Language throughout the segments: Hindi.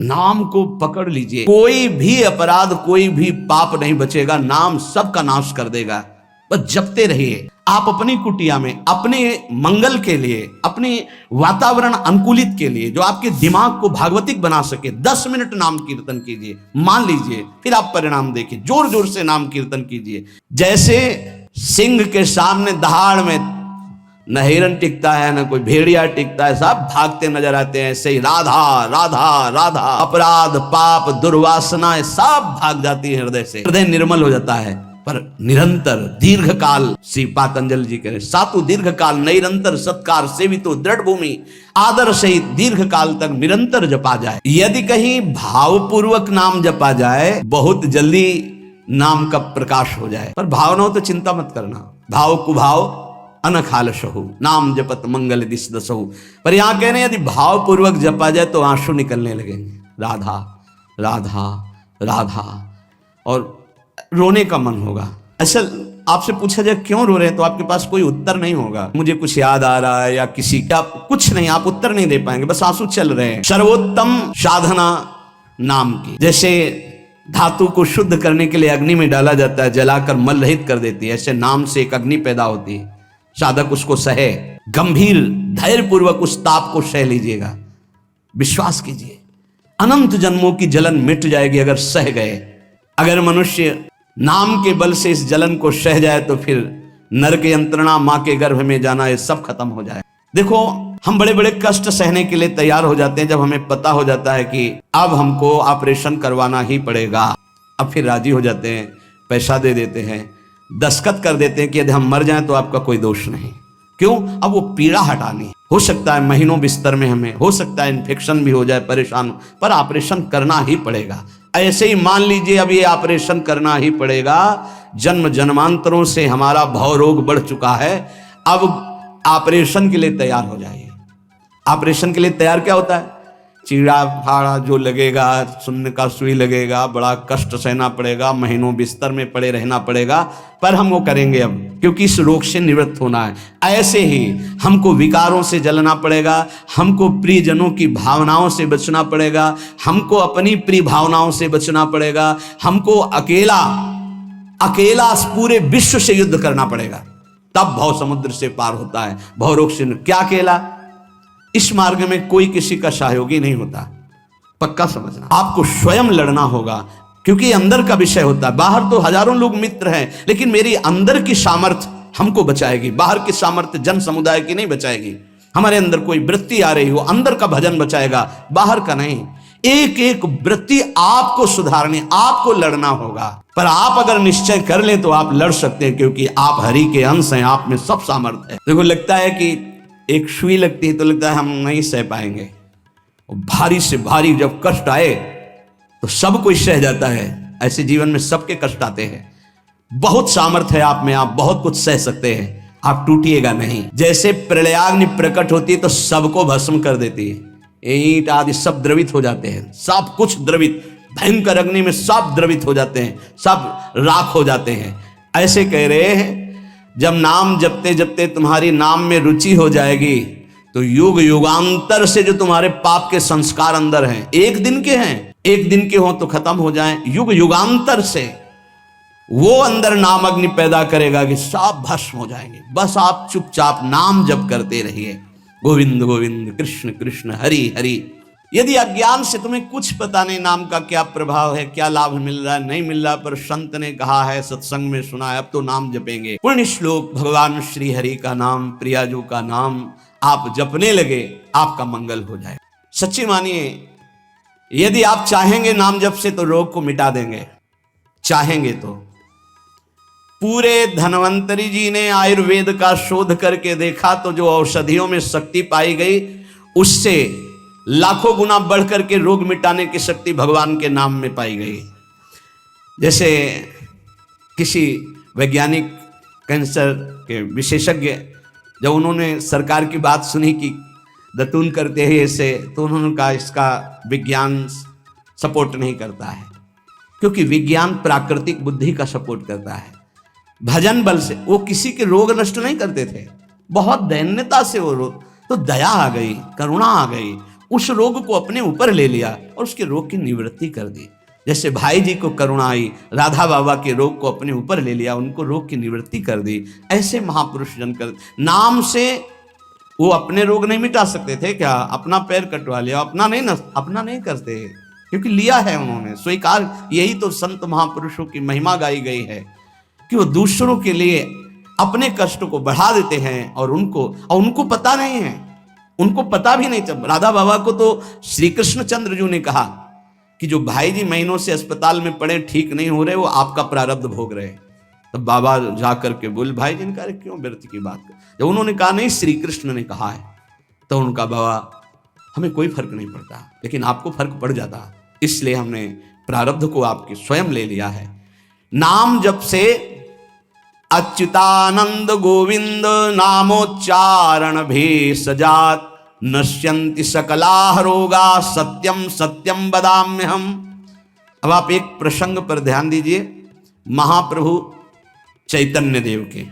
नाम को पकड़ लीजिए, कोई भी अपराध, कोई भी पाप नहीं बचेगा, नाम सबका नाश कर देगा। बस जपते रहिए। आप अपनी कुटिया में अपने मंगल के लिए, अपने वातावरण अनुकूलित के लिए, जो आपके दिमाग को भागवतिक बना सके, 10 मिनट नाम कीर्तन कीजिए, मान लीजिए, फिर आप परिणाम देखिए। जोर जोर से नाम कीर्तन कीजिए। जैसे सिंह के सामने दहाड़ में न हिरन टिकता है, न कोई भेड़िया टिकता है, सब भागते नजर आते हैं। ऐसे ही राधा राधा राधा, अपराध पाप दुर्वासना सब भाग जाती है हृदय से, हृदय निर्मल हो जाता है। पर निरंतर दीर्घ काल, श्री पातंजलि जी कह रहे, सातु दीर्घ काल निरंतर सत्कार सेवितो दृढ़ भूमि, आदर सहित दीर्घ काल तक निरंतर जपा जाए। यदि कहीं भावपूर्वक नाम जपा जाए, बहुत जल्दी नाम का प्रकाश हो जाए। पर भावना हो तो चिंता मत करना, भाव कुभाव अनखाल सहु, नाम जपत मंगल दिस दसहु। पर यहां कह रहे हैं यदि भावपूर्वक जपा जाए तो आंसू निकलने लगेंगे, राधा राधा राधा, और रोने का मन होगा। असल आपसे पूछा जाए क्यों रो रहे हैं, तो आपके पास कोई उत्तर नहीं होगा। मुझे कुछ याद आ रहा है या किसी का कुछ नहीं, आप उत्तर नहीं दे पाएंगे, बस आंसू चल रहे हैं। सर्वोत्तम साधना नाम की, जैसे धातु को शुद्ध करने के लिए अग्नि में डाला जाता है, जलाकर मल रहित कर देती है, ऐसे नाम से एक अग्नि पैदा होती है। साधक उसको सहे, गंभीर धैर्य पूर्वक उस ताप को सह लीजिएगा। विश्वास कीजिए अनंत जन्मों की जलन मिट जाएगी अगर सह गए। अगर मनुष्य नाम के बल से इस जलन को सह जाए तो फिर नरक यंत्रणा, मां के गर्भ में जाना, ये सब खत्म हो जाए। देखो हम बड़े बड़े कष्ट सहने के लिए तैयार हो जाते हैं जब हमें पता हो जाता है कि अब हमको ऑपरेशन करवाना ही पड़ेगा। अब फिर राजी हो जाते हैं, पैसा दे देते हैं, दस्तखत कर देते हैं कि यदि हम मर जाएं तो आपका कोई दोष नहीं। क्यों? अब वो पीड़ा हटानी है। हो सकता है महीनों बिस्तर में हमें, हो सकता है इन्फेक्शन भी हो जाए, परेशान, पर ऑपरेशन करना ही पड़ेगा। ऐसे ही मान लीजिए अब ये ऑपरेशन करना ही पड़ेगा। जन्म जन्मांतरों से हमारा भव रोग बढ़ चुका है, अब ऑपरेशन के लिए तैयार हो जाइए। ऑपरेशन के लिए तैयार क्या होता है? चीड़ा फाड़ा जो लगेगा, सुन्न का सुई लगेगा, बड़ा कष्ट सहना पड़ेगा, महीनों बिस्तर में पड़े रहना पड़ेगा, पर हम वो करेंगे अब, क्योंकि इस रोग से निवृत्त होना है। ऐसे ही हमको विकारों से जलना पड़ेगा, हमको प्रियजनों की भावनाओं से बचना पड़ेगा, हमको अपनी प्रिय भावनाओं से बचना पड़ेगा, हमको अकेला पूरे विश्व से युद्ध करना पड़ेगा, तब भव समुद्र से पार होता है। भव रोग से क्या अकेला? इस मार्ग में कोई किसी का सहयोगी नहीं होता, पक्का समझना। आपको स्वयं लड़ना होगा, क्योंकि अंदर का विषय होता है। बाहर तो हजारों लोग मित्र हैं, लेकिन मेरी अंदर की सामर्थ्य हमको बचाएगी। बाहर की सामर्थ्य जन समुदाय की नहीं बचाएगी। हमारे अंदर कोई वृत्ति आ रही हो, अंदर का भजन बचाएगा, बाहर का नहीं। एक एक वृत्ति आपको सुधारनी, आपको लड़ना होगा। पर आप अगर निश्चय कर लें तो आप लड़ सकते हैं, क्योंकि आप हरि के अंश हैं, आप में सब सामर्थ्य है। देखो लगता है कि एक सुई लगती है तो लगता है हम नहीं सह पाएंगे, भारी से भारी जब कष्ट आए तो सब कोई सह जाता है। ऐसे जीवन में सबके कष्ट आते हैं। बहुत सामर्थ्य है आप में, आप बहुत कुछ सह सकते हैं, आप टूटिएगा नहीं। जैसे प्रलयाग्नि प्रकट होती है तो सबको भस्म कर देती है, ईंट आदि सब द्रवित हो जाते हैं, सब कुछ द्रवित, भयंकर अग्नि में सब द्रवित हो जाते हैं, सब राख हो जाते हैं। ऐसे कह रहे हैं जब नाम जपते जपते तुम्हारी नाम में रुचि हो जाएगी तो युग युगांतर से जो तुम्हारे पाप के संस्कार अंदर हैं, एक दिन के हैं, एक दिन के हो तो खत्म हो जाएं, युग युगांतर से वो अंदर नाम अग्नि पैदा करेगा कि सब भस्म हो जाएंगे। बस आप चुपचाप नाम जप करते रहिए, गोविंद गोविंद कृष्ण कृष्ण हरि हरि। यदि अज्ञान से तुम्हें कुछ पता नहीं नाम का क्या प्रभाव है, क्या लाभ मिल रहा है, नहीं मिल रहा, पर संत ने कहा है, सत्संग में सुना है, अब तो नाम जपेंगे। पुण्य श्लोक भगवान श्री हरि का नाम, प्रियाजू का नाम आप जपने लगे, आपका मंगल हो जाए। सच्ची मानिए, यदि आप चाहेंगे नाम जप से तो रोग को मिटा देंगे, चाहेंगे तो। पूरे धन्वंतरी जी ने आयुर्वेद का शोध करके देखा तो जो औषधियों में शक्ति पाई गई, उससे लाखों गुना बढ़ करके रोग मिटाने की शक्ति भगवान के नाम में पाई गई। जैसे किसी वैज्ञानिक कैंसर के विशेषज्ञ जब उन्होंने सरकार की बात सुनी कि दतून करते हैं ऐसे, तो उन्होंने कहा इसका विज्ञान सपोर्ट नहीं करता है, क्योंकि विज्ञान प्राकृतिक बुद्धि का सपोर्ट करता है। भजन बल से वो किसी के रोग नष्ट नहीं करते थे, बहुत दैन्यता से वो रोग, तो दया आ गई, करुणा आ गई, उस रोग को अपने ऊपर ले लिया और उसके रोग की निवृत्ति कर दी। जैसे भाई जी को करुणा आई, राधा बाबा के रोग को अपने ऊपर ले लिया, उनको रोग की निवृत्ति कर दी। ऐसे महापुरुष जन कर, नाम से वो अपने रोग नहीं मिटा सकते थे क्या? अपना पैर कटवा लिया, अपना नहीं करते, क्योंकि लिया है उन्होंने, स्वीकार। यही तो संत महापुरुषों की महिमा गाई गई है कि वो दूसरों के लिए अपने कष्ट को बढ़ा देते हैं और उनको पता नहीं है, उनको पता भी नहीं चल। राधा बाबा को तो श्री कृष्ण चंद्र जी ने कहा कि जो भाई जी महीनों से अस्पताल में पड़े, ठीक नहीं हो रहे, वो आपका प्रारब्ध भोग रहे। तब बाबा जाकर के बोले, भाई जी ने कहा क्यों व्यर्थ की बात कर? जब उन्होंने कहा नहीं श्री कृष्ण ने कहा है, तो उनका बाबा हमें कोई फर्क नहीं पड़ता, लेकिन आपको फर्क पड़ जाता, इसलिए हमने प्रारब्ध को आपके स्वयं ले लिया है। नाम जप से अच्युतानंद गोविंद नामोच्चारण भेषजात नश्यन्ति सकलाः रोगा सत्यम सत्यम वदाम्यहम्। अब आप एक प्रसंग पर ध्यान दीजिए, महाप्रभु चैतन्य देव के,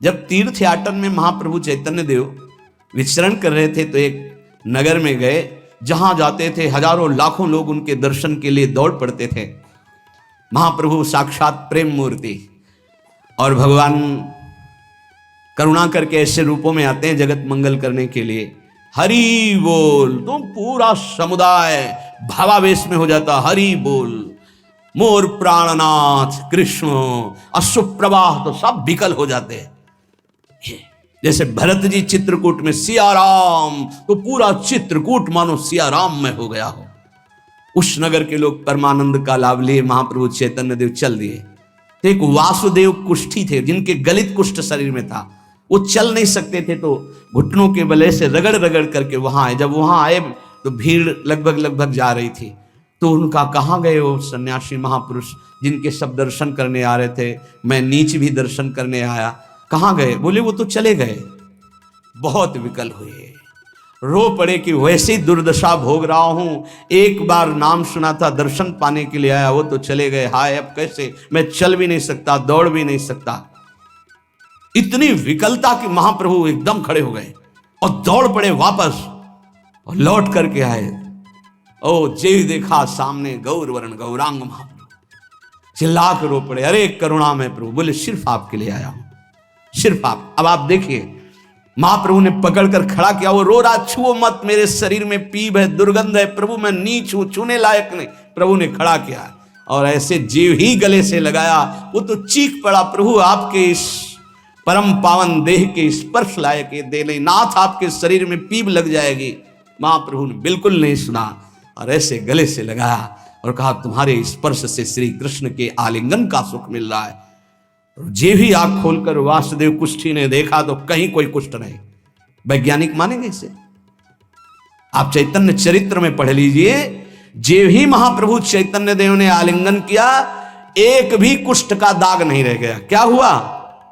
जब तीर्थयाटन में महाप्रभु चैतन्य देव विचरण कर रहे थे तो एक नगर में गए, जहां जाते थे हजारों लाखों लोग उनके दर्शन के लिए दौड़ पड़ते थे। महाप्रभु साक्षात प्रेम मूर्ति, और भगवान करुणा करके ऐसे रूपों में आते हैं जगत मंगल करने के लिए। हरि बोल, तो पूरा समुदाय भावावेश में हो जाता, हरि बोल, मोर प्राणनाथ कृष्ण, अश्रुप्रवाह, तो सब विकल हो जाते हैं। जैसे भरत जी चित्रकूट में सिया राम, तो पूरा चित्रकूट मानो सिया राम में हो गया हो। उस नगर के लोग परमानंद का लाभ लिए, महाप्रभु चैतन्य देव चल दिए। तो एक वासुदेव कुष्ठी थे, जिनके गलित कुष्ठ शरीर में था, वो चल नहीं सकते थे, तो घुटनों के बले से रगड़ रगड़ करके वहां आए। जब वहां आए तो भीड़ लगभग जा रही थी, तो उनका कहाँ गए वो सन्यासी महापुरुष जिनके सब दर्शन करने आ रहे थे, मैं नीच भी दर्शन करने आया, कहाँ गए? बोले वो तो चले गए। बहुत विकल हुए, रो पड़े कि वैसी दुर्दशा भोग रहा हूं, एक बार नाम सुना था, दर्शन पाने के लिए आया, वो तो चले गए, हाय अब कैसे, मैं चल भी नहीं सकता, दौड़ भी नहीं सकता। इतनी विकलता कि महाप्रभु एकदम खड़े हो गए और दौड़ पड़े वापस और लौट करके आए। ओ जे देखा सामने गौर वर्ण गौरांग महाप्रभु, चिल्ला कर रो पड़े, अरे करुणा में प्रभु। बोले सिर्फ आपके लिए आया हूं, सिर्फ आप। अब आप देखिए, महाप्रभु ने पकड़कर खड़ा किया, वो रो रहा, छुओ मत, मेरे शरीर में पीप है, दुर्गंध है, प्रभु मैं नीच हूं, छूने लायक नहीं। प्रभु ने खड़ा किया और ऐसे जीव ही गले से लगाया, वो तो चीख पड़ा, प्रभु आपके इस परम पावन देह के स्पर्श लायक ये दे नहीं, नाथ आपके शरीर में पीप लग जाएगी। महाप्रभु ने बिल्कुल नहीं सुना और ऐसे गले से लगाया और कहा, तुम्हारे स्पर्श से श्री कृष्ण के आलिंगन का सुख मिल रहा है। जे भी आंख खोलकर वासुदेव कुष्ठी ने देखा तो कहीं कोई कुष्ठ नहीं। वैज्ञानिक मानेंगे इसे? आप चैतन्य चरित्र में पढ़ लीजिए, जे भी महाप्रभु चैतन्य देव ने आलिंगन किया, एक भी कुष्ठ का दाग नहीं रह गया। क्या हुआ?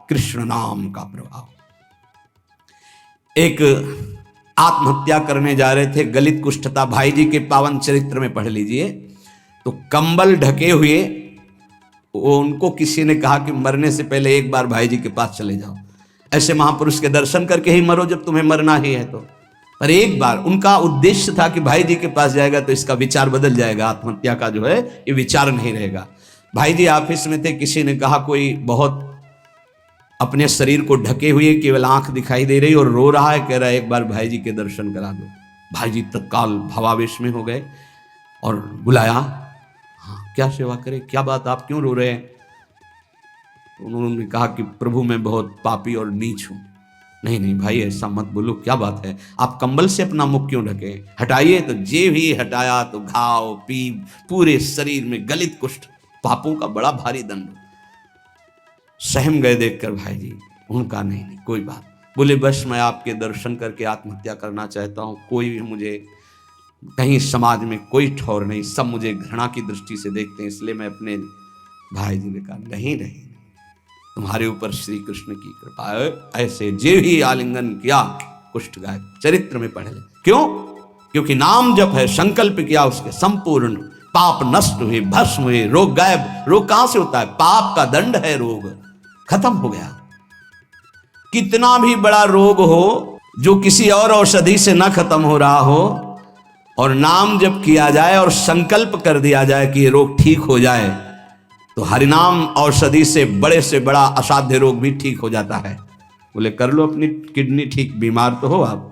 कृष्ण नाम का प्रभाव। एक आत्महत्या करने जा रहे थे, गलित कुष्ठ था, भाई जी के पावन चरित्र में पढ़ लीजिए, तो कंबल ढके हुए वो उनको किसी ने कहा कि मरने से पहले एक बार भाई जी के पास चले जाओ, ऐसे महापुरुष के दर्शन करके ही मरो जब तुम्हें मरना ही है तो। पर एक बार उनका उद्देश्य था कि भाई जी के पास जाएगा तो इसका विचार बदल जाएगा, आत्महत्या का जो है ये विचार नहीं रहेगा। भाई जी ऑफिस में थे, किसी ने कहा कोई बहुत अपने शरीर को ढके हुए, केवल आंख दिखाई दे रही और रो रहा है, कह रहा है एक बार भाई जी के दर्शन करा दो। भाई जी तत्काल भावावेश में हो गए और बुलाया, हाँ क्या सेवा करे, क्या बात, आप क्यों रो रहे हैं? तो उन्होंने कहा कि प्रभु मैं बहुत पापी और नीच हूं। नहीं नहीं भाई ऐसा मत बोलो, क्या बात है, आप कंबल से अपना मुख क्यों ढके, हटाइए। तो जे भी हटाया तो घाव पीप पूरे शरीर में, गलित कुष्ठ, पापों का बड़ा भारी दंड। सहम गए देखकर भाई जी। उनका नहीं नहीं कोई बात। बोले बस मैं आपके दर्शन करके आत्महत्या करना चाहता हूँ, कोई भी मुझे कहीं समाज में कोई ठौर नहीं, सब मुझे घृणा की दृष्टि से देखते हैं, इसलिए मैं अपने। भाई जी ने कहा नहीं नहीं, तुम्हारे ऊपर श्री कृष्ण की कृपा है। ऐसे जे ही आलिंगन किया कुष्ठ गायब, चरित्र में पढ़ ले। क्यों? क्योंकि नाम जप है, संकल्प किया, उसके संपूर्ण पाप नष्ट हुए, भस्म हुए, रोग गायब। रोग कहां से होता है? पाप का दंड है रोग, खत्म हो गया। कितना भी बड़ा रोग हो जो किसी और औषधि से ना खत्म हो रहा हो, और नाम जब किया जाए और संकल्प कर दिया जाए कि ये रोग ठीक हो जाए, तो हरिनाम औषधि से बड़ा असाध्य रोग भी ठीक हो जाता है। बोले कर लो अपनी किडनी ठीक, बीमार तो हो आप।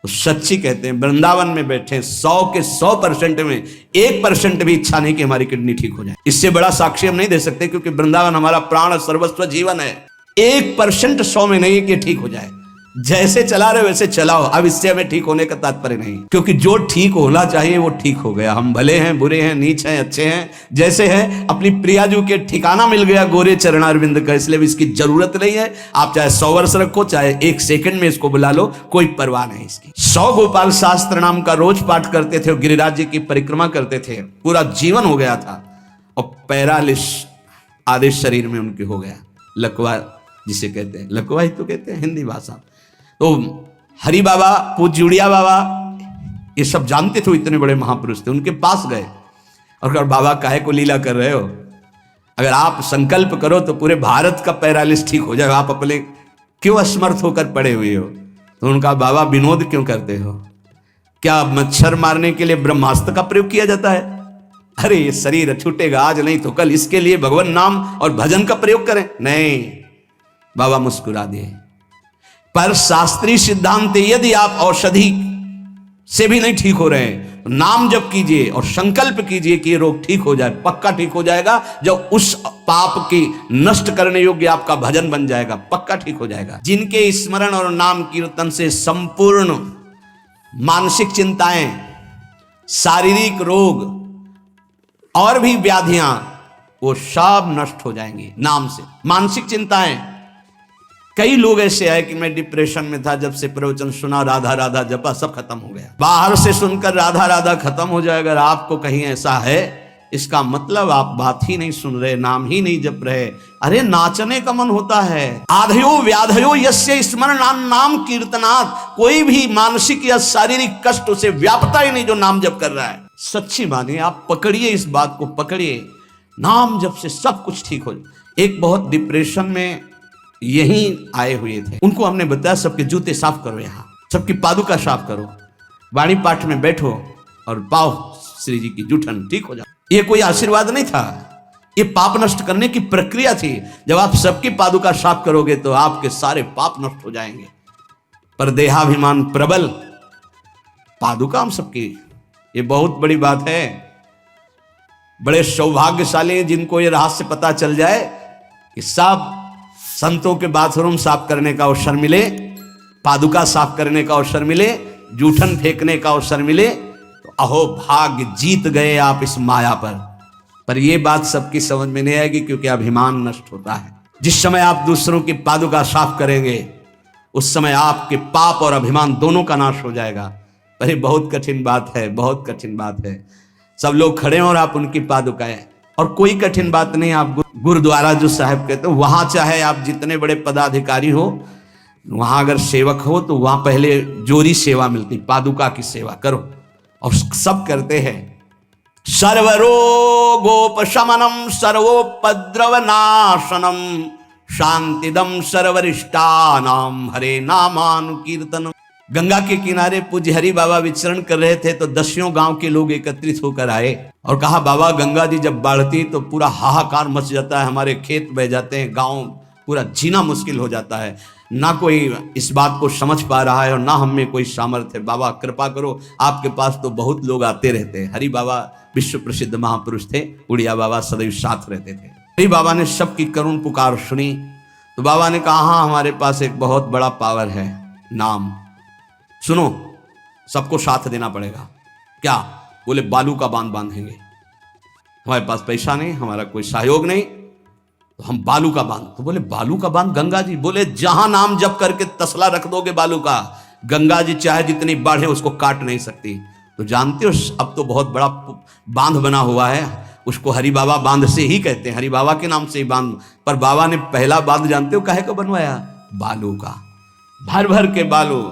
तो सच्ची कहते हैं, वृंदावन में बैठे 100 के 100% में 1% भी इच्छा नहीं कि हमारी किडनी ठीक हो जाए। इससे बड़ा साक्षी हम नहीं दे सकते, क्योंकि वृंदावन हमारा प्राण सर्वस्व जीवन है। 1% 100 में नहीं कि ठीक हो जाए। जैसे चला रहे वैसे चलाओ। अब इससे हमें ठीक होने का तात्पर्य नहीं, क्योंकि जो ठीक होना चाहिए वो ठीक हो गया। हम भले हैं, बुरे हैं, नीच हैं, अच्छे हैं, जैसे हैं, अपनी प्रियाजू के ठिकाना मिल गया गोरे चरणारविंद का। इसलिए इसकी जरूरत नहीं है। आप चाहे 100 वर्ष रखो, चाहे 1 सेकंड में इसको बुला लो, कोई परवाह नहीं इसकी। 100 गोपाल शास्त्र नाम का रोज पाठ करते थे, गिरिराज जी की परिक्रमा करते थे, पूरा जीवन हो गया था, और पैरालिस आधे शरीर में उनके हो गया। लकवा जिसे कहते हैं, लकवा ही तो कहते हैं हिंदी भाषा। तो हरि बाबा, पूज्य उड़िया बाबा, ये सब जानते थे, इतने बड़े महापुरुष थे। उनके पास गए और कहा बाबा काहे को लीला कर रहे हो, अगर आप संकल्प करो तो पूरे भारत का पैरालिस ठीक हो जाए, आप अपने क्यों असमर्थ होकर पड़े हुए हो। तो उनका बाबा विनोद क्यों करते हो, क्या मच्छर मारने के लिए ब्रह्मास्त्र का प्रयोग किया जाता है? अरे ये शरीर छूटेगा आज नहीं तो कल, इसके लिए भगवान नाम और भजन का प्रयोग करें। नहीं, बाबा मुस्कुरा दिए। पर शास्त्रीय सिद्धांत, यदि आप औषधि से भी नहीं ठीक हो रहे हैं तो नाम जप कीजिए और संकल्प कीजिए कि ये रोग ठीक हो जाए। पक्का ठीक हो जाएगा। जब उस पाप की नष्ट करने योग्य आपका भजन बन जाएगा, पक्का ठीक हो जाएगा। जिनके स्मरण और नाम कीर्तन से संपूर्ण मानसिक चिंताएं, शारीरिक रोग और भी व्याधियां, वो सब नष्ट हो जाएंगी नाम से। मानसिक चिंताएं, कई लोग ऐसे आए कि मैं डिप्रेशन में था, जब से प्रवचन सुना, राधा राधा जपा, सब खत्म हो गया। बाहर से सुनकर राधा राधा खत्म हो जाए। अगर आपको कहीं ऐसा है, इसका मतलब आप बात ही नहीं सुन रहे, नाम ही नहीं जप रहे। अरे नाचने का मन होता है। आधयो व्याधयो यस्य स्मरणान नाम कीर्तनात्, कोई भी मानसिक या शारीरिक कष्ट उसे व्यापता ही नहीं जो नाम जप कर रहा है। सच्ची मानिए, आप पकड़िए, इस बात को पकड़िए, नाम जप से सब कुछ ठीक हो जाए। एक बहुत डिप्रेशन में यही आए हुए थे, उनको हमने बताया सबके जूते साफ करो, यहाँ सबकी पादुका साफ करो, वाणी पाठ में बैठो और पाओ श्री जी की जूठन, ठीक हो जाओ। ये कोई आशीर्वाद नहीं था, ये पाप नष्ट करने की प्रक्रिया थी। जब आप सबकी पादुका साफ करोगे तो आपके सारे पाप नष्ट हो जाएंगे। पर देहाभिमान प्रबल, पादुका हम सबकी, ये बहुत बड़ी बात है। बड़े सौभाग्यशाली हैं जिनको ये रहस्य पता चल जाए कि सब संतों के बाथरूम साफ करने का अवसर मिले, पादुका साफ करने का अवसर मिले, जूठन फेंकने का अवसर मिले, तो अहो भाग्य, जीत गए आप इस माया पर यह बात सबकी समझ में नहीं आएगी, क्योंकि अभिमान नष्ट होता है। जिस समय आप दूसरों की पादुका साफ करेंगे, उस समय आपके पाप और अभिमान दोनों का नाश हो जाएगा। पर ये बहुत कठिन बात है, बहुत कठिन बात है। सब लोग खड़े हैं और आप उनकी पादुकाएं, और कोई कठिन बात नहीं। आप गुरुद्वारा जो साहब कहते हो, वहां चाहे आप जितने बड़े पदाधिकारी हो, वहां अगर सेवक हो तो वहां पहले जोरी सेवा मिलती, पादुका की सेवा करो, और सब करते हैं। सर्वरोगोपशमनम सर्वोपद्रवनाशनम शांतिदम सर्वरिष्टानाम हरे नामानुकीर्तनम। गंगा के किनारे पूज्य हरि बाबा विचरण कर रहे थे तो 10 गांव के लोग एकत्रित होकर आए और कहा, बाबा गंगा जी जब बढ़ती तो पूरा हाहाकार मच जाता है, हमारे खेत बह जाते हैं, गांव पूरा जीना मुश्किल हो जाता है। ना कोई इस बात को समझ पा रहा है और ना हम में कोई सामर्थ्य है। बाबा कृपा करो, आपके पास तो बहुत लोग आते रहते हैं। हरि बाबा विश्व प्रसिद्ध महापुरुष थे, उड़िया बाबा सदैव साथ रहते थे। हरि बाबा ने सबकी करुण पुकार सुनी तो बाबा ने कहा, हाँ हमारे पास एक बहुत बड़ा पावर है, नाम। सुनो, सबको साथ देना पड़ेगा। क्या? बोले बालू का बांध बांधेंगे। हमारे पास पैसा नहीं, हमारा कोई सहयोग नहीं, तो हम बालू का बांध। तो बोले बालू का बांध गंगा जी? बोले जहां नाम जप करके तसला रख दोगे बालू का, गंगा जी चाहे जितनी बाढ़ है उसको काट नहीं सकती। तो जानते हो अब तो बहुत बड़ा बांध बना हुआ है, उसको हरि बाबा बांध से ही कहते हैं, हरि बाबा के नाम से ही बांध। पर बाबा ने पहला बांध जानते हो काहे को बनवाया? बालू का। भर भर के बालू,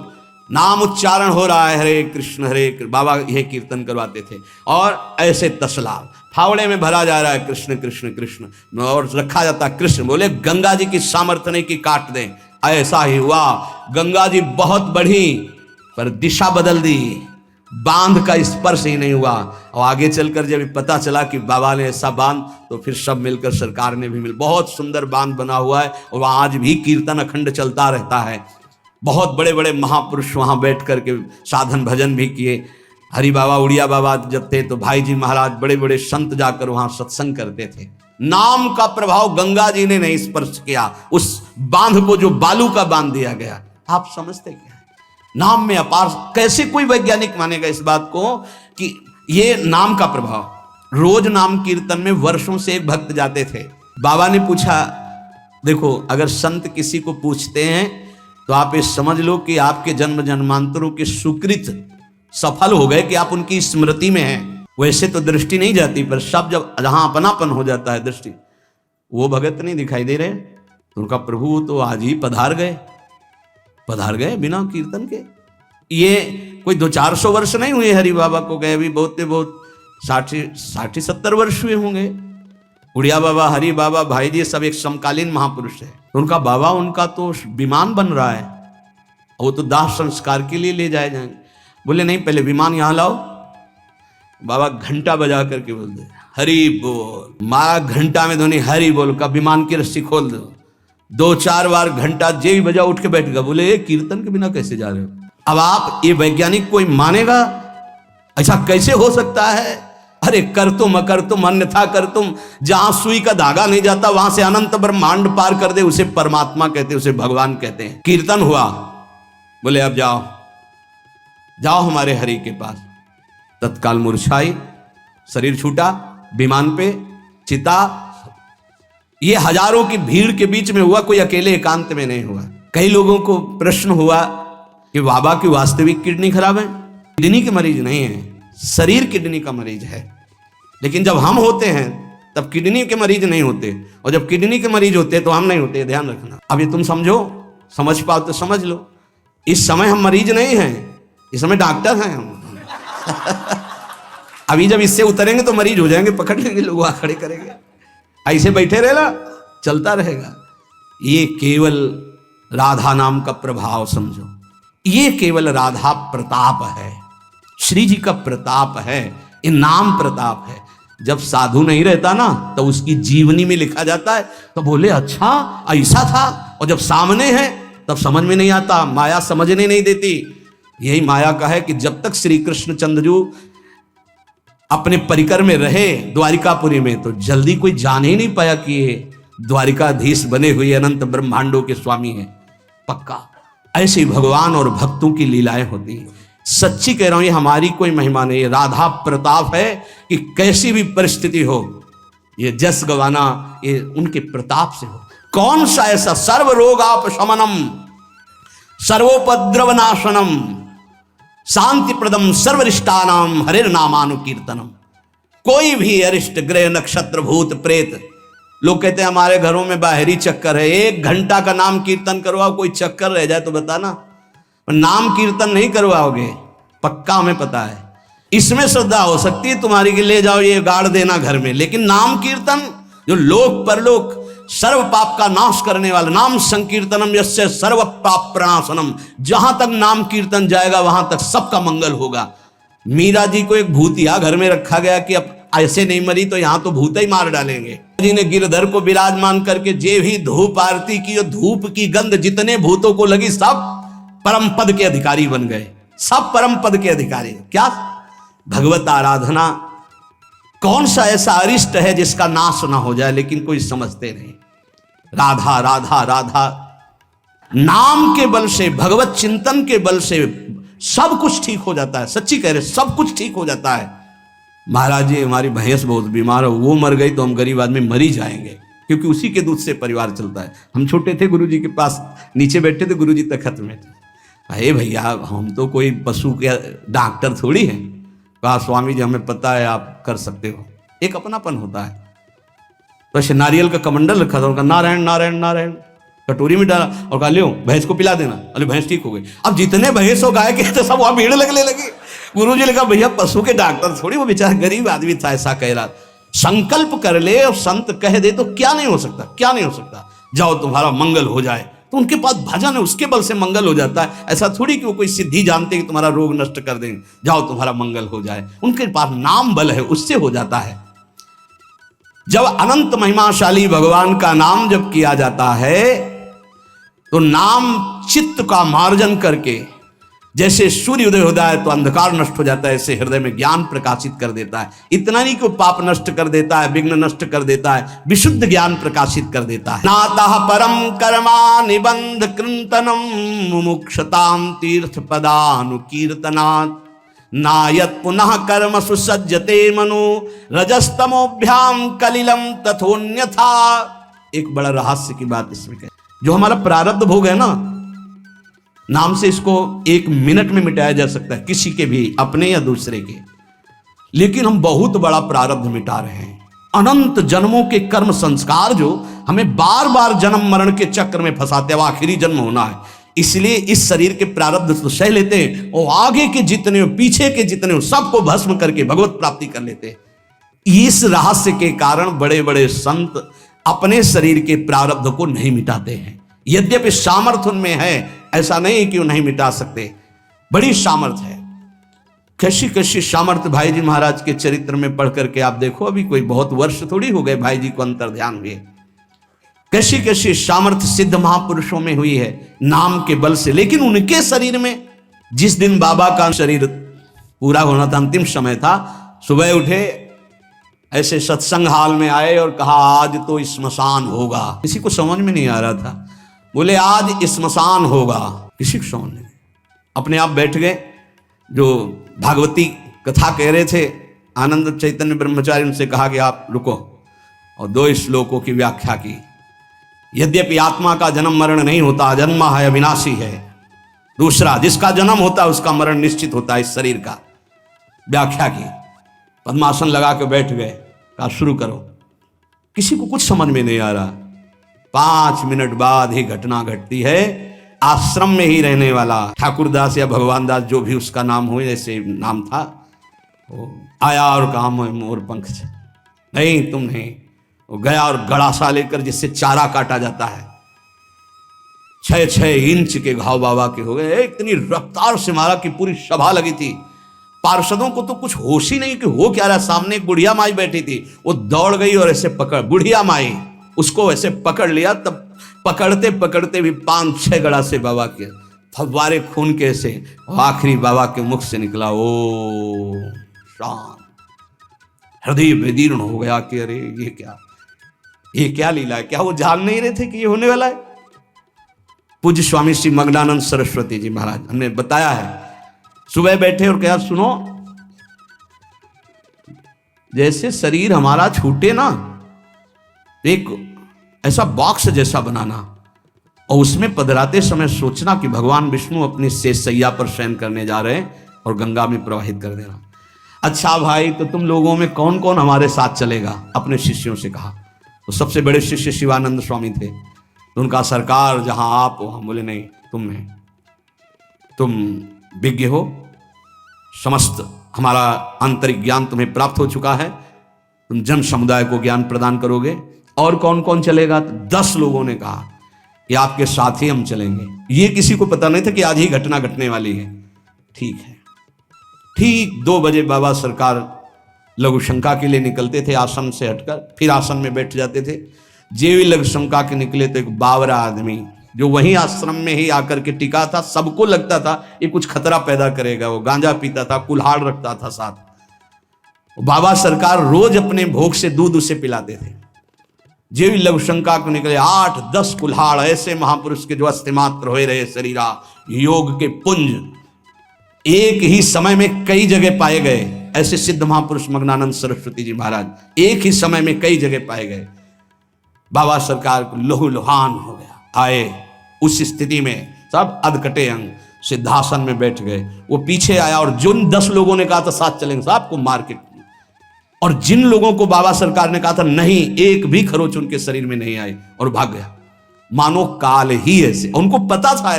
नाम उच्चारण हो रहा है, हरे कृष्ण हरे कृष्ण, बाबा यह कीर्तन करवाते थे। और ऐसे तसला फावड़े में भरा जा रहा है, कृष्ण कृष्ण कृष्ण, और रखा जाता कृष्ण। बोले गंगा जी की सामर्थ्य नहीं कि काट दें। ऐसा ही हुआ, गंगा जी बहुत बढ़ी पर दिशा बदल दी बांध का स्पर्श ही नहीं हुआ। और आगे चलकर जब पता चला कि बाबा ने ऐसा बांध, तो फिर सब मिलकर सरकार ने भी बहुत सुंदर बांध बना हुआ है और वहाँ आज भी कीर्तन अखंड चलता रहता है। बहुत बड़े बड़े महापुरुष वहाँ बैठ करके साधन भजन भी किए। हरि बाबा, उड़िया बाबा जब थे तो भाई जी महाराज, बड़े बड़े संत जाकर वहाँ सत्संग करते थे। नाम का प्रभाव गंगा जी ने नहीं स्पर्श किया उस बांध को जो बालू का बांध दिया गया। आप समझते क्या है? नाम में अपार। कैसे कोई वैज्ञानिक मानेगा इस बात को कि ये नाम का प्रभाव। रोज नाम कीर्तन में वर्षों से एक भक्त जाते थे। बाबा ने पूछा, देखो अगर संत किसी को पूछते हैं तो आप ये समझ लो कि आपके जन्म जन्मांतरों के सुकृत सफल हो गए कि आप उनकी स्मृति में हैं। वैसे तो दृष्टि नहीं जाती, पर सब जब जहां अपनापन हो जाता है दृष्टि, वो भगत नहीं दिखाई दे रहे तो उनका प्रभु तो आज ही पधार गए बिना कीर्तन के। ये कोई 200-400 वर्ष नहीं हुए हरि बाबा को गए, अभी बहुत 60-70 वर्ष हुए होंगे। उड़िया बाबा, हरि बाबा, भाई जी सब एक समकालीन महापुरुष है। तो उनका बाबा, उनका तो विमान बन रहा है, वो तो दाह संस्कार के लिए ले जाए जाएंगे। बोले नहीं, पहले विमान यहां लाओ। बाबा घंटा बजा करके बोल दे हरि बोल, मारा घंटा में ध्वनि हरि बोल का, विमान की रस्सी खोल दो। 2-4 बार घंटा जे भी बजा उठ के बैठ गया। बोले कीर्तन के बिना कैसे जा रहे हो? अब आप ये वैज्ञानिक कोई मानेगा? ऐसा कैसे हो सकता है? अरे कर तुम अकर तुम अन्यथा कर तुम, जहां सुई का धागा नहीं जाता वहां से अनंत ब्रह्मांड पार कर दे, उसे परमात्मा कहते हैं, उसे भगवान कहते हैं। कीर्तन हुआ, बोले अब जाओ हमारे हरि के पास। तत्काल मूर्छाई, शरीर छूटा, विमान पे चिता। ये हजारों की भीड़ के बीच में हुआ, कोई अकेले एकांत में नहीं हुआ। कई लोगों को प्रश्न हुआ कि बाबा की वास्तविक किडनी खराब है। किडनी के मरीज नहीं है, शरीर किडनी का मरीज है। लेकिन जब हम होते हैं तब किडनी के मरीज नहीं होते, और जब किडनी के मरीज होते हैं तो हम नहीं होते। ध्यान रखना। अब ये तुम समझ पाओ तो समझ लो। इस समय हम मरीज नहीं हैं, इस समय डॉक्टर हैं हम। अभी जब इससे उतरेंगे तो मरीज हो जाएंगे, पकड़ लेंगे लोग, वहां खड़े करेंगे। ऐसे बैठे रहना, चलता रहेगा। ये केवल राधा नाम का प्रभाव समझो। ये केवल राधा प्रताप है, श्री जी का प्रताप है, ये नाम प्रताप है। जब साधु नहीं रहता ना तो उसकी जीवनी में लिखा जाता है, तो बोले अच्छा ऐसा था। और जब सामने है तब समझ में नहीं आता, माया समझने नहीं देती। यही माया का है कि जब तक श्री कृष्ण चंद्रजू अपने परिकर में रहे द्वारिकापुरी में, तो जल्दी कोई जान ही नहीं पाया कि ये द्वारिकाधीश बने हुए अनंत ब्रह्मांडों के स्वामी हैं। पक्का ऐसे ही भगवान और भक्तों की लीलाएं होती हैं। सच्ची कह रहा हूं, ये हमारी कोई महिमा नहीं, ये राधा प्रताप है कि कैसी भी परिस्थिति हो, ये जस गवाना ये उनके प्रताप से हो। कौन सा ऐसा सर्व रोगापशमनम सर्वोपद्रव नाशनम शांति प्रदम सर्वरिष्टानाम हरिर नामानुकीर्तनम। कोई भी अरिष्ट ग्रह नक्षत्र भूत प्रेत, लोग कहते हैं हमारे घरों में बाहरी चक्कर है, 1 घंटा का नाम कीर्तन करवाओ, कोई चक्कर रह जाए तो बताना। नाम कीर्तन नहीं करवाओगे, पक्का हमें पता है। इसमें श्रद्धा हो सकती है तुम्हारी कि ले जाओ ये गाड़ देना घर में, लेकिन नाम कीर्तन जो लोक परलोक सर्व पाप का नाश करने वाला, नाम संकीर्तनम यस्य सर्व पाप प्रणाशनम, जहां तक नाम कीर्तन जाएगा वहां तक सबका मंगल होगा। मीरा जी को एक भूतिया घर में रखा गया कि अब ऐसे नहीं मरी तो यहां तो भूत ही मार डालेंगे। जी ने गिरधर को विराजमान करके जे भी धूप आरती की, धूप की गंध जितने भूतों को लगी सब परम पद के अधिकारी बन गए, सब परम पद के अधिकारी। क्या भगवत आराधना, कौन सा ऐसा अरिष्ट है जिसका नाश ना हो जाए, लेकिन कोई समझते नहीं। राधा राधा राधा नाम के बल से, भगवत चिंतन के बल से सब कुछ ठीक हो जाता है। सच्ची कह रहे, सब कुछ ठीक हो जाता है। महाराज जी हमारी भैंस बहुत बीमार है, वो मर गई तो हम गरीब आदमी मर ही जाएंगे, क्योंकि उसी के दूध से परिवार चलता है। हम छोटे थे, गुरुजी के पास नीचे बैठे थे, गुरुजी तखत में थे। अरे भैया हम तो कोई पशु के डॉक्टर थोड़ी हैं। कहा स्वामी जी हमें पता है आप कर सकते हो, एक अपनापन होता है। तो ऐसे नारियल का कमंडल रखा था, उनका नारायण नारायण नारायण कटोरी में डाला और कहा लो भैंस को पिला देना। अरे भैंस ठीक हो गई। अब जितने भैंस हो गाय के तो सब वहां भीड़ लगने लगी। गुरु जी ने कहा भैया पशु के डॉक्टर थोड़ी, वो बेचारा गरीब आदमी था, ऐसा कह रहा। संकल्प कर ले और संत कह दे तो क्या नहीं हो सकता, क्या नहीं हो सकता। जाओ तुम्हारा मंगल हो जाए, तो उनके पास भजन है, उसके बल से मंगल हो जाता है। ऐसा थोड़ी कि वो कोई सिद्धि जानते कि तुम्हारा रोग नष्ट कर देंगे, जाओ तुम्हारा मंगल हो जाए। उनके पास नाम बल है, उससे हो जाता है। जब अनंत महिमाशाली भगवान का नाम जब किया जाता है तो नाम चित्त का मार्जन करके, जैसे सूर्य उदय होता है तो अंधकार नष्ट हो जाता है, ऐसे हृदय में ज्ञान प्रकाशित कर देता है। इतना नहीं कि पाप नष्ट कर देता है, विघ्न नष्ट कर देता है, विशुद्ध ज्ञान प्रकाशित कर देता है। नातः परम कर्मा निबंध कृंतनम मुमुक्षताम तीर्थ पदानुकीर्तनात् नायत पुनः कर्म सुसज्जते मनु रजस्तमोभ्याम कलिलम तथोन्यथा। एक बड़ा रहस्य की बात इसमें है, जो हमारा प्रारब्ध भोग है ना, नाम से इसको 1 मिनट में मिटाया जा सकता है, किसी के भी, अपने या दूसरे के। लेकिन हम बहुत बड़ा प्रारब्ध मिटा रहे हैं। अनंत जन्मों के कर्म संस्कार जो हमें बार बार जन्म मरण के चक्र में फंसाते हैं, आखिरी जन्म होना है, इसलिए इस शरीर के प्रारब्ध तो सह लेते हैं और आगे के जितने हो, पीछे के जितने हो, सबको भस्म करके भगवत प्राप्ति कर लेते हैं। इस रहस्य के कारण बड़े बड़े संत अपने शरीर के प्रारब्ध को नहीं मिटाते हैं। यद्यपि सामर्थ्य उनमें है, ऐसा नहीं कि वो नहीं मिटा सकते, बड़ी सामर्थ्य है। कैसी कैसी सामर्थ्य भाई जी महाराज के चरित्र में पढ़ करके आप देखो, अभी कोई बहुत वर्ष थोड़ी हो गए भाई जी को अंतर्ध्यान हुए। कैसी कैसी सामर्थ्य सिद्ध महापुरुषों में हुई है नाम के बल से। लेकिन उनके शरीर में, जिस दिन बाबा का शरीर पूरा होना था, अंतिम समय था, सुबह उठे, ऐसे सत्संग हाल में आए और कहा आज तो स्मशान होगा। किसी को समझ में नहीं आ रहा था, बोले आज स्मशान होगा, किसी को समझ नहीं। अपने आप बैठ गए। जो भागवती कथा कह रहे थे आनंद चैतन्य ब्रह्मचारी, उनसे कहा कि आप रुको, और 2 श्लोकों की व्याख्या की। यद्यपि आत्मा का जन्म मरण नहीं होता, अजन्मा है, अविनाशी है। दूसरा, जिसका जन्म होता है उसका मरण निश्चित होता है, इस शरीर का व्याख्या की। पद्मासन लगा के बैठ गए, कहा शुरू करो। किसी को कुछ समझ में नहीं आ रहा। 5 मिनट बाद ही घटना घटती है। आश्रम में ही रहने वाला ठाकुरदास या भगवान दास, जो भी उसका नाम हो, जैसे नाम था, वो आया और कहा मोर पंख से, नहीं तुम नहीं। वो गया और गड़ासा लेकर, जिससे चारा काटा जाता है, 6-6 इंच के घाव बाबा के हो गए। इतनी रफ्तार से मारा कि पूरी सभा लगी थी। पार्षदों को तो कुछ होश ही नहीं कि हो क्या रहा। सामने एक बुढ़िया माई बैठी थी, वो दौड़ गई और ऐसे पकड़, बुढ़िया माई उसको ऐसे पकड़ लिया। तब पकड़ते पकड़ते भी 5-6 गड़ा से बाबा के फव्वारे खून के ऐसे, आखिरी बाबा के मुख से निकला ओ शांत। हृदय विदीर्ण हो गया कि अरे ये क्या लीला है। क्या वो जान नहीं रहे थे कि ये होने वाला है। पूज्य स्वामी श्री मग्नानंद सरस्वती जी महाराज, हमने बताया है, सुबह बैठे और कहा सुनो, जैसे शरीर हमारा छूटे ना, एक ऐसा बॉक्स जैसा बनाना और उसमें पधराते समय सोचना कि भगवान विष्णु अपनी शेष सैया पर शयन करने जा रहे हैं और गंगा में प्रवाहित कर देना। अच्छा भाई, तो तुम लोगों में कौन कौन हमारे साथ चलेगा? अपने शिष्यों से कहा। तो सबसे बड़े शिष्य शिवानंद स्वामी थे। तो उनका सरकार जहां आप हो। हम बोले नहीं, तुम विज्ञ हो, समस्त हमारा आंतरिक ज्ञान तुम्हें प्राप्त हो चुका है, तुम जन समुदाय को ज्ञान प्रदान करोगे। और कौन कौन चलेगा? तो 10 लोगों ने कहा कि आपके साथ ही हम चलेंगे। ये किसी को पता नहीं था कि आज ही घटना घटने वाली है। ठीक है। ठीक 2 बजे बाबा सरकार लघु शंका के लिए निकलते थे आसन से हटकर, फिर आसन में बैठ जाते थे। जे भी लघु शंका के निकले तो एक बावरा आदमी जो वहीं आश्रम में ही आकर के टिका था, सबको लगता था ये कुछ खतरा पैदा करेगा। वो गांजा पीता था, कुल्हाड़ रखता था साथ। बाबा सरकार रोज अपने भोग से दूध उसे पिलाते थे। जे भी लघु शंका को निकले 8-10 कुल्हाड़ ऐसे महापुरुष के जो अस्थिमात्र हो रहे शरीरा, योग के पुंज एक ही समय में कई जगह पाए गए। ऐसे सिद्ध महापुरुष मग्नानंद सरस्वती जी महाराज एक ही समय में कई जगह पाए गए। बाबा सरकार को लहू लुहान हो गया। आए उस स्थिति में सब अधकटे अंग सिद्धासन में बैठ गए। वो पीछे आया और जिन 10 लोगों ने कहा था साथ चलेंगे, साहब को मार के, और जिन लोगों को बाबा सरकार ने कहा था नहीं, एक भी खरोच उनके शरीर में नहीं आई और भाग गया। मानो काल ही ऐसे, उनको पता था।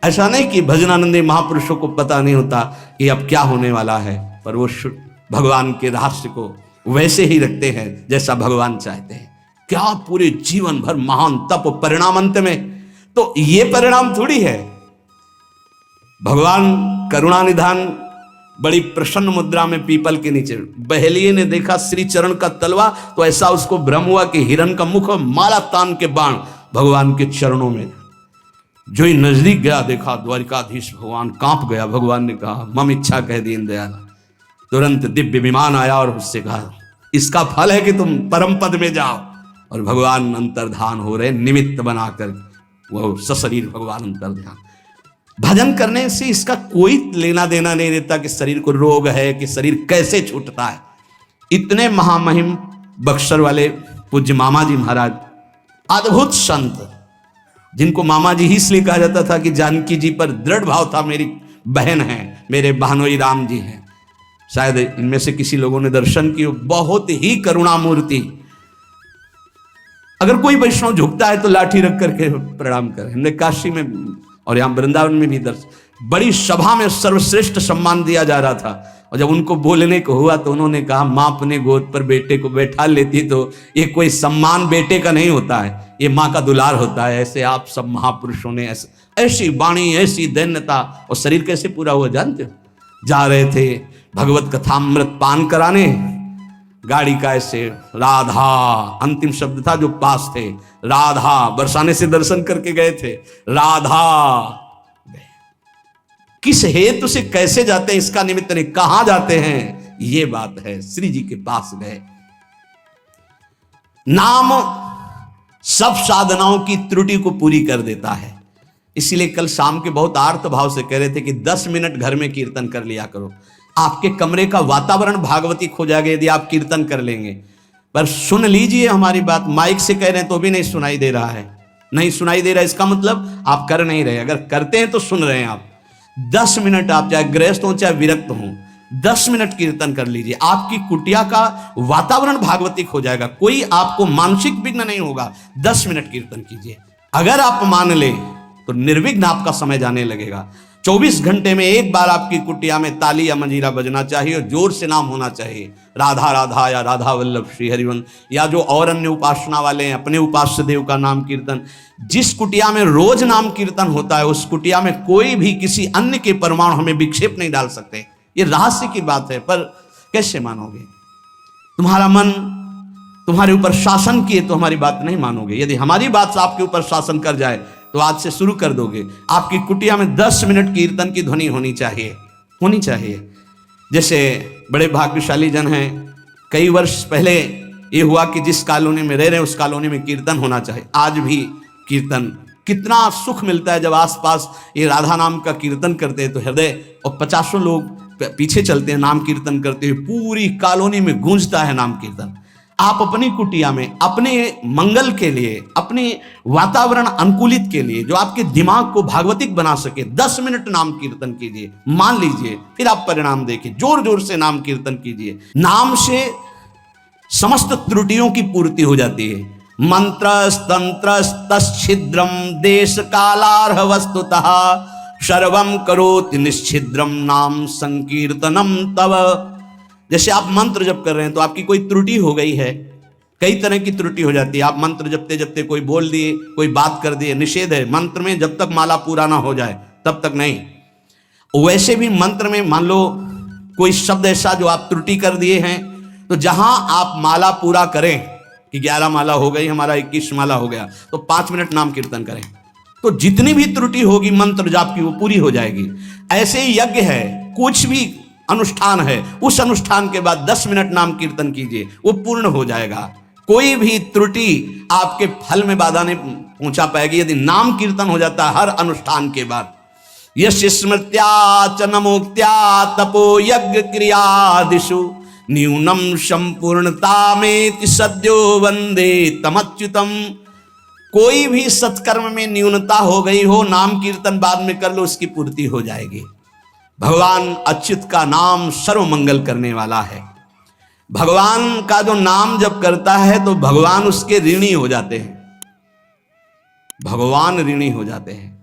ऐसा नहीं कि भजनानंदी महापुरुषों को पता नहीं होता कि अब क्या होने वाला है, पर वो भगवान के रहस्य को वैसे ही रखते हैं जैसा भगवान चाहते हैं। क्या पूरे जीवन भर महान तप, परिणाम अंत में तो ये परिणाम थोड़ी है। भगवान करुणा निधान बड़ी प्रसन्न मुद्रा में पीपल के नीचे, बहेलिये ने देखा श्री चरण का तलवा तो ऐसा उसको भ्रम हुआ कि हिरण का मुख और माला तान के बाण भगवान के चरणों में। जो ही नजदीक गया देखा द्वारिकाधीश भगवान कांप गया। भगवान ने कहा मम इच्छा कह दीन दयाल। तुरंत दिव्य विमान आया और उससे कहा इसका फल है कि तुम परम पद में जाओ। और भगवान अंतर्धान हो रहे, निमित्त बनाकर वो सशरीर भगवान अंतर्धान। भजन करने से इसका कोई लेना देना नहीं रहता कि शरीर को रोग है, कि शरीर कैसे छूटता है। इतने महामहिम बक्सर वाले पूज्य मामा जी महाराज, अद्भुत संत, जिनको मामा जी ही इसलिए कहा जाता था कि जानकी जी पर दृढ़ भाव था, मेरी बहन है, मेरे बहनोई राम जी हैं। शायद इनमें से किसी लोगों ने दर्शन किए। बहुत ही करुणा मूर्ति। अगर कोई वैष्णव झुकता है तो लाठी रख करके प्रणाम करें। हमने काशी में और यहाँ वृंदावन में भी दर्शन, बड़ी सभा में सर्वश्रेष्ठ सम्मान दिया जा रहा था। और जब उनको बोलने को हुआ तो उन्होंने कहा माँ अपने गोद पर बेटे को बैठा लेती तो ये कोई सम्मान बेटे का नहीं होता है, ये माँ का दुलार होता है। ऐसे आप सब महापुरुषों ने ऐसी वाणी, ऐसी दैन्यता। और शरीर कैसे पूरा हुआ जानते हो? जा रहे थे भगवत कथामृत पान कराने, गाड़ी का ऐसे राधा अंतिम शब्द था जो पास थे, राधा बरसाने से दर्शन करके गए थे, राधा किस हेतु से कैसे जाते हैं इसका निमित्त नहीं, कहां जाते हैं ये बात है। श्री जी के पास गए। नाम सब साधनाओं की त्रुटि को पूरी कर देता है। इसीलिए कल शाम के बहुत आर्त भाव से कह रहे थे कि 10 मिनट घर में कीर्तन कर लिया करो। आपके कमरे का वातावरण भागवती खो जाएगा यदि आप कीर्तन कर लेंगे। पर सुन लीजिए हमारी बात, माइक से कह रहे हैं तो भी नहीं सुनाई दे रहा है, नहीं सुनाई दे रहा है, इसका मतलब आप कर नहीं रहे। अगर करते हैं तो सुन रहे हैं आप। 10 मिनट आप चाहे गृहस्थ हो चाहे विरक्त हो, 10 मिनट कीर्तन कर लीजिए। आपकी कुटिया का वातावरण भागवतिक हो जाएगा, कोई आपको मानसिक विघ्न नहीं होगा। 10 मिनट कीर्तन कीजिए। अगर आप मान ले तो निर्विघ्न आपका समय जाने लगेगा। 24 घंटे में एक बार आपकी कुटिया में ताली या मंजीरा बजना चाहिए और जोर से नाम होना चाहिए, राधा राधा या राधा वल्लभ श्री हरिवंश, या जो और अन्य उपासना वाले हैं अपने उपास्य देव का नाम कीर्तन। जिस कुटिया में रोज नाम कीर्तन होता है उस कुटिया में कोई भी किसी अन्य के परमाणु हमें विक्षेप नहीं डाल सकते। ये रहस्य की बात है, पर कैसे मानोगे? तुम्हारा मन तुम्हारे ऊपर शासन किए तो हमारी बात नहीं मानोगे। यदि हमारी बात आपके ऊपर शासन कर जाए तो आज से शुरू कर दोगे। आपकी कुटिया में 10 मिनट कीर्तन की ध्वनि होनी चाहिए। जैसे बड़े भाग्यशाली जन हैं, कई वर्ष पहले ये हुआ कि जिस कॉलोनी में रह रहे हैं उस कॉलोनी में कीर्तन होना चाहिए। आज भी कीर्तन, कितना सुख मिलता है जब आसपास ये राधा नाम का कीर्तन करते हैं तो हृदय, और 50 लोग पीछे चलते हैं नाम कीर्तन करते हुए, पूरी कॉलोनी में गूंजता है नाम कीर्तन। आप अपनी कुटिया में अपने मंगल के लिए, अपने वातावरण अनुकूलित के लिए, जो आपके दिमाग को भागवतिक बना सके, 10 मिनट नाम कीर्तन कीजिए। मान लीजिए, फिर आप परिणाम देखिए। जोर जोर से नाम कीर्तन कीजिए। नाम से समस्त त्रुटियों की पूर्ति हो जाती है। मंत्रस तंत्रस तच्छिद्रम देश कालार्ह वस्तुतः सर्वम करोति निश्छिद्रम नाम संकीर्तनम तव। जैसे आप मंत्र जप कर रहे हैं तो आपकी कोई त्रुटि हो गई है, कई तरह की त्रुटि हो जाती है। आप मंत्र जपते जपते कोई बोल दिए, कोई बात कर दिए, निषेध है मंत्र में, जब तक माला पूरा ना हो जाए तब तक नहीं। वैसे भी मंत्र में मान लो कोई शब्द ऐसा जो आप त्रुटि कर दिए हैं, तो जहां आप माला पूरा करें कि 11 माला हो गई, हमारा 21 माला हो गया, तो 5 मिनट नाम कीर्तन करें, तो जितनी भी त्रुटि होगी मंत्र जाप की वो पूरी हो जाएगी। ऐसे ही यज्ञ है, कुछ भी अनुष्ठान है, उस अनुष्ठान के बाद 10 मिनट नाम कीर्तन कीजिए, वो पूर्ण हो जाएगा। कोई भी त्रुटि आपके फल में बाधा नहीं पहुंचा पाएगी यदि नाम कीर्तन हो जाता है हर अनुष्ठान के बाद। यश स्मृत्या च नमोक्त्या तपो यज्ञ क्रियादिषु न्यूनम संपूर्णतामेति सद्यो वंदे तमच्युतम। कोई भी सत्कर्म में न्यूनता हो गई हो, नाम कीर्तन बाद में कर लो, उसकी पूर्ति हो जाएगी। भगवान अच्युत का नाम सर्व मंगल करने वाला है। भगवान का जो नाम जब करता है तो भगवान उसके ऋणी हो जाते हैं, भगवान ऋणी हो जाते हैं।